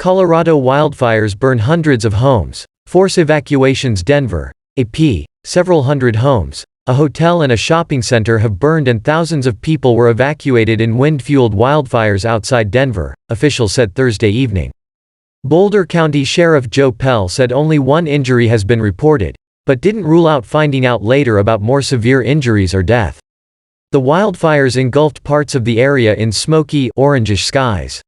Colorado wildfires burn hundreds of homes, force evacuations. Denver, AP, several hundred homes, a hotel and a shopping center have burned and thousands of people were evacuated in wind-fueled wildfires outside Denver, officials said Thursday evening. Boulder County Sheriff Joe Pelle said only one injury has been reported, but didn't rule out finding out later about more severe injuries or death. The wildfires engulfed parts of the area in smoky, orangish skies.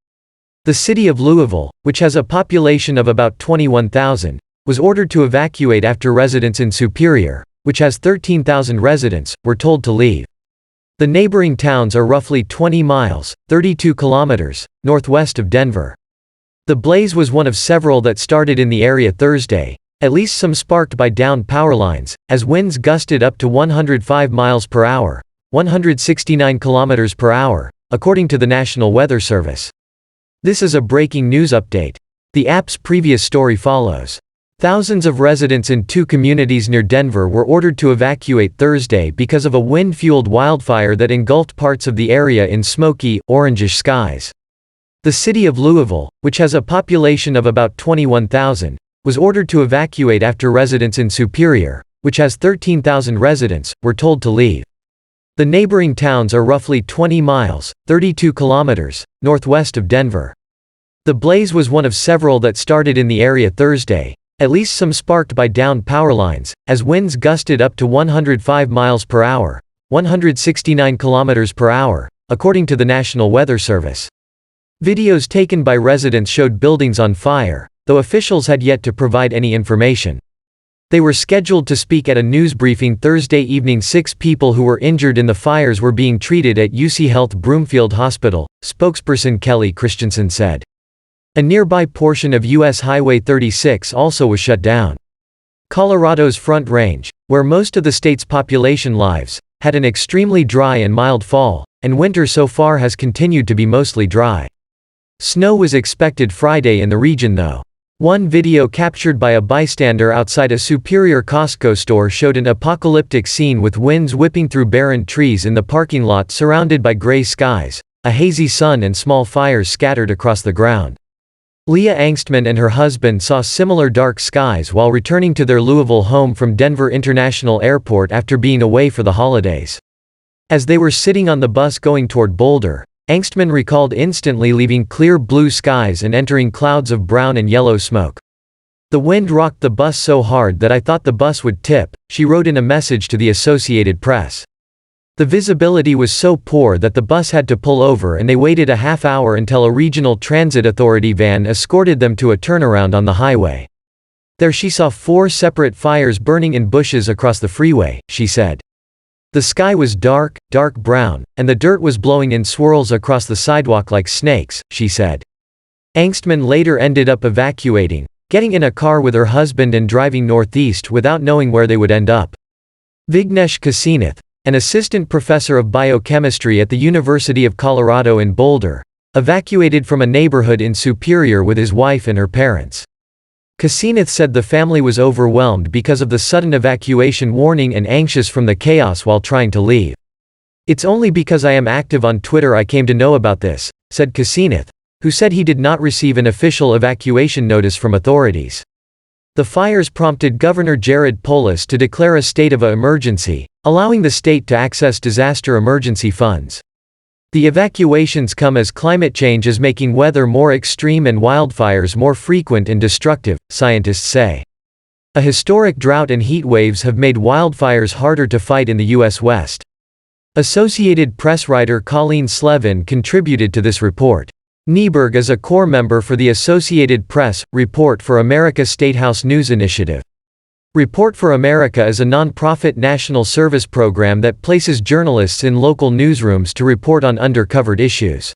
The city of Louisville, which has a population of about 21,000, was ordered to evacuate after residents in Superior, which has 13,000 residents, were told to leave. The neighboring towns are roughly 20 miles, 32 kilometers, northwest of Denver. The blaze was one of several that started in the area Thursday, at least some sparked by downed power lines, as winds gusted up to 105 miles per hour, 169 kilometers per hour, according to the National Weather Service. This is a breaking news update. The app's previous story follows. Thousands of residents in two communities near Denver were ordered to evacuate Thursday because of a wind-fueled wildfire that engulfed parts of the area in smoky, orangish skies. The city of Louisville, which has a population of about 21,000, was ordered to evacuate after residents in Superior, which has 13,000 residents, were told to leave. The neighboring towns are roughly 20 miles, 32 kilometers, northwest of Denver. The blaze was one of several that started in the area Thursday, at least some sparked by downed power lines, as winds gusted up to 105 miles per hour, 169 kilometers per hour, according to the National Weather Service. Videos taken by residents showed buildings on fire, though officials had yet to provide any information. They were scheduled to speak at a news briefing Thursday evening. 6 people who were injured in the fires were being treated at UC Health Broomfield Hospital, spokesperson Kelly Christensen said. A nearby portion of U.S. Highway 36 also was shut down. Colorado's Front Range, where most of the state's population lives, had an extremely dry and mild fall, and winter so far has continued to be mostly dry. Snow was expected Friday in the region though. One video captured by a bystander outside a Superior Costco store showed an apocalyptic scene with winds whipping through barren trees in the parking lot surrounded by gray skies, a hazy sun and small fires scattered across the ground. Leah Angstman and her husband saw similar dark skies while returning to their Louisville home from Denver International Airport after being away for the holidays. As they were sitting on the bus going toward Boulder, Angstman recalled instantly leaving clear blue skies and entering clouds of brown and yellow smoke. "The wind rocked the bus so hard that I thought the bus would tip," she wrote in a message to the Associated Press. "The visibility was so poor that the bus had to pull over and they waited a half hour until a regional transit authority van escorted them to a turnaround on the highway. There she saw 4 separate fires burning in bushes across the freeway," she said. "The sky was dark, dark brown, and the dirt was blowing in swirls across the sidewalk like snakes," she said. Angstman later ended up evacuating, getting in a car with her husband and driving northeast without knowing where they would end up. Vignesh Kasinath, an assistant professor of biochemistry at the University of Colorado in Boulder, evacuated from a neighborhood in Superior with his wife and her parents. Kasinath said the family was overwhelmed because of the sudden evacuation warning and anxious from the chaos while trying to leave. "It's only because I am active on Twitter I came to know about this," said Kasinath, who said he did not receive an official evacuation notice from authorities. The fires prompted Governor Jared Polis to declare a state of emergency, allowing the state to access disaster emergency funds. The evacuations come as climate change is making weather more extreme and wildfires more frequent and destructive, scientists say. A historic drought and heat waves have made wildfires harder to fight in the U.S. West. Associated Press writer Colleen Slevin contributed to this report. Nieberg is a core member for the Associated Press, Report for America Statehouse News Initiative. Report for America is a nonprofit national service program that places journalists in local newsrooms to report on undercovered issues.